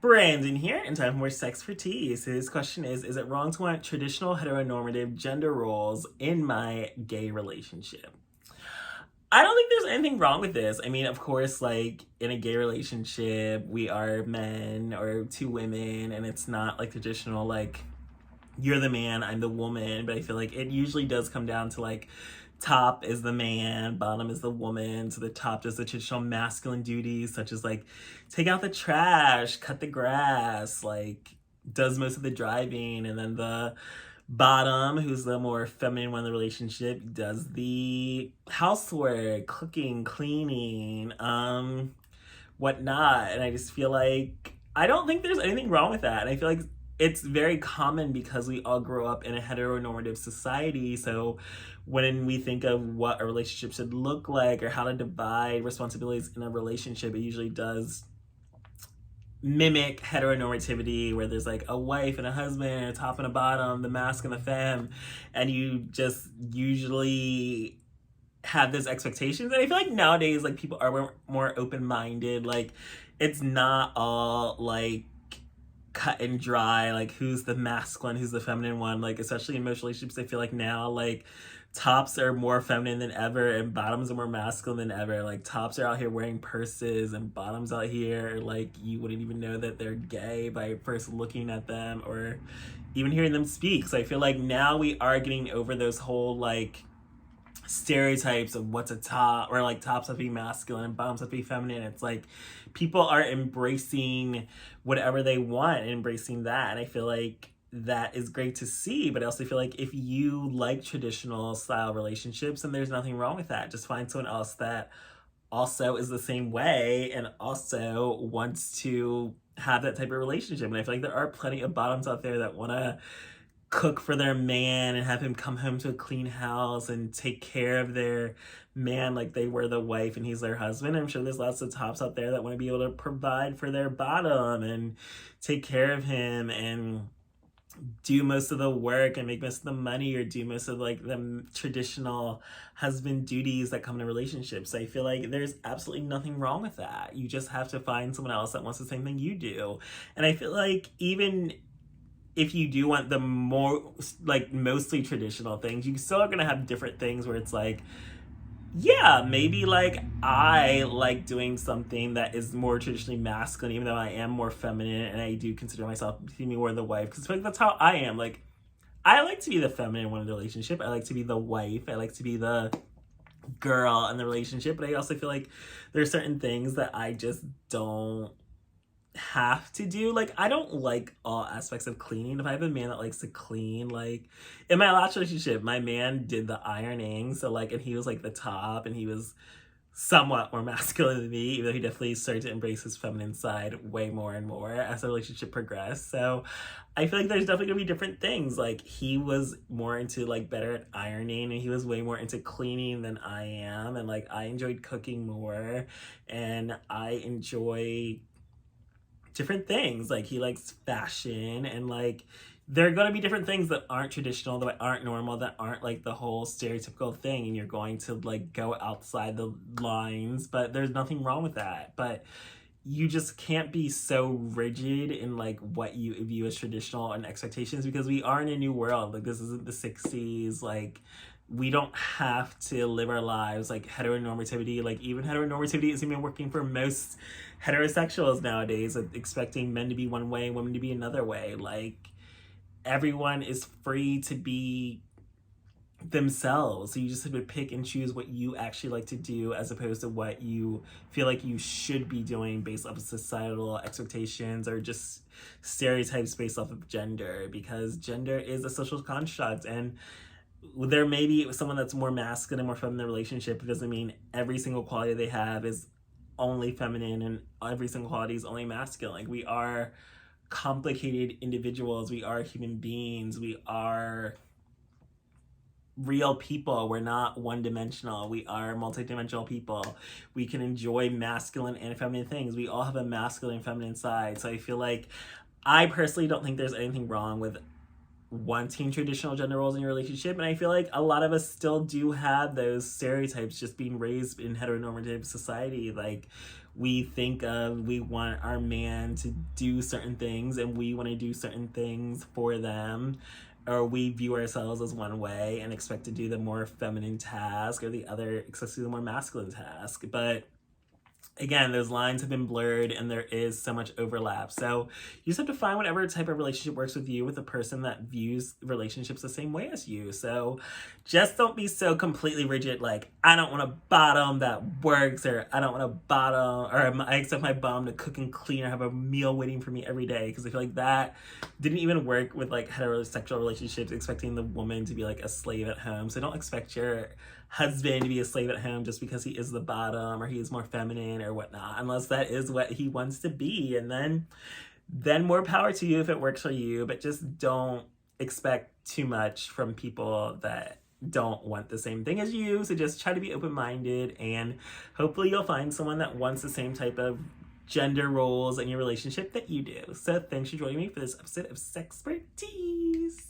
Brandon here, and time for more SexxxPerTease. Today's question is it wrong to want traditional heteronormative gender roles in my gay relationship? I don't think there's anything wrong with this. I mean, of course, like in a gay relationship, we are men or two women, and it's not like traditional, like you're the man, I'm the woman. But I feel like it usually does come down to like top is the man, bottom is the woman. So the top does the traditional masculine duties, such as like take out the trash, cut the grass, like does most of the driving, and then the bottom, who's the more feminine one in the relationship, does the housework, cooking, cleaning, whatnot. And I just feel like I don't think there's anything wrong with that. And I feel like it's very common because we all grow up in a heteronormative society. So when we think of what a relationship should look like or how to divide responsibilities in a relationship, it usually does mimic heteronormativity, where there's like a wife and a husband, a top and a bottom, the masc and the femme, and you just usually have those expectations. And I feel like nowadays, like, people are more open-minded. Like, it's not all like cut and dry, like who's the masculine, who's the feminine one. Like, especially in most relationships, I feel like now, like, tops are more feminine than ever and bottoms are more masculine than ever. Like, tops are out here wearing purses and bottoms out here, like, you wouldn't even know that they're gay by first looking at them or even hearing them speak. So I feel like now we are getting over those whole like stereotypes of what's a top, or like tops have to be masculine and bottoms have to be feminine. It's like people are embracing whatever they want and embracing that. And I feel like that is great to see. But I also feel like if you like traditional style relationships, then there's nothing wrong with that. Just find someone else that also is the same way and also wants to have that type of relationship. And I feel like there are plenty of bottoms out there that want to cook for their man and have him come home to a clean house and take care of their man like they were the wife and he's their husband. I'm sure there's lots of tops out there that want to be able to provide for their bottom and take care of him and do most of the work and make most of the money, or do most of like the traditional husband duties that come in a relationship. So I feel like there's absolutely nothing wrong with that. You just have to find someone else that wants the same thing you do. And I feel like even if you do want the more like mostly traditional things, you still are gonna have different things where it's like, yeah, maybe like I like doing something that is more traditionally masculine, even though I am more feminine and I do consider myself to be more the wife, because like that's how I am. Like, I like to be the feminine one in the relationship. I like to be the wife. I like to be the girl in the relationship. But I also feel like there are certain things that I just don't have to do. Like, I don't like all aspects of cleaning. If I have a man that likes to clean, like in my last relationship, my man did the ironing, so like, and he was like the top, and he was somewhat more masculine than me, even though he definitely started to embrace his feminine side way more and more as the relationship progressed. So I feel like there's definitely gonna be different things. Like, he was more into like better at ironing, and he was way more into cleaning than I am, and like I enjoyed cooking more, and I enjoy different things. Like, he likes fashion, and like there are going to be different things that aren't traditional, that aren't normal, that aren't like the whole stereotypical thing, and you're going to like go outside the lines. But there's nothing wrong with that. But you just can't be so rigid in like what you view as traditional and expectations, because we are in a new world. Like, this isn't the 60s. Like, we don't have to live our lives like heteronormativity. Like, even heteronormativity isn't even working for most heterosexuals nowadays, like, expecting men to be one way and women to be another way. Like, everyone is free to be themselves. So you just have to pick and choose what you actually like to do, as opposed to what you feel like you should be doing based off of societal expectations or just stereotypes based off of gender, because gender is a social construct. And there may be someone that's more masculine and more feminine in the relationship. It doesn't mean every single quality they have is only feminine and every single quality is only masculine. Like, we are complicated individuals. We are human beings. We are real people. We're not one-dimensional. We are multi-dimensional people. We can enjoy masculine and feminine things. We all have a masculine and feminine side. So I feel like I personally don't think there's anything wrong with wanting traditional gender roles in your relationship. And I feel like a lot of us still do have those stereotypes, just being raised in heteronormative society. Like, we think of, we want our man to do certain things and we want to do certain things for them, or we view ourselves as one way and expect to do the more feminine task, or the other expects to do the more masculine task. But again, those lines have been blurred and there is so much overlap. So you just have to find whatever type of relationship works with you, with a person that views relationships the same way as you. So just don't be so completely rigid, like, I don't want a bottom that works, or I don't want a bottom, or I expect my bottom to cook and clean or have a meal waiting for me every day. Because I feel like that didn't even work with like heterosexual relationships, expecting the woman to be like a slave at home. So don't expect your husband to be a slave at home just because he is the bottom or he is more feminine or whatnot, unless that is what he wants to be. And then more power to you if it works for you, but just don't expect too much from people that don't want the same thing as you. So just try to be open-minded, and hopefully you'll find someone that wants the same type of gender roles in your relationship that you do. So thanks for joining me for this episode of SexxxPerTease.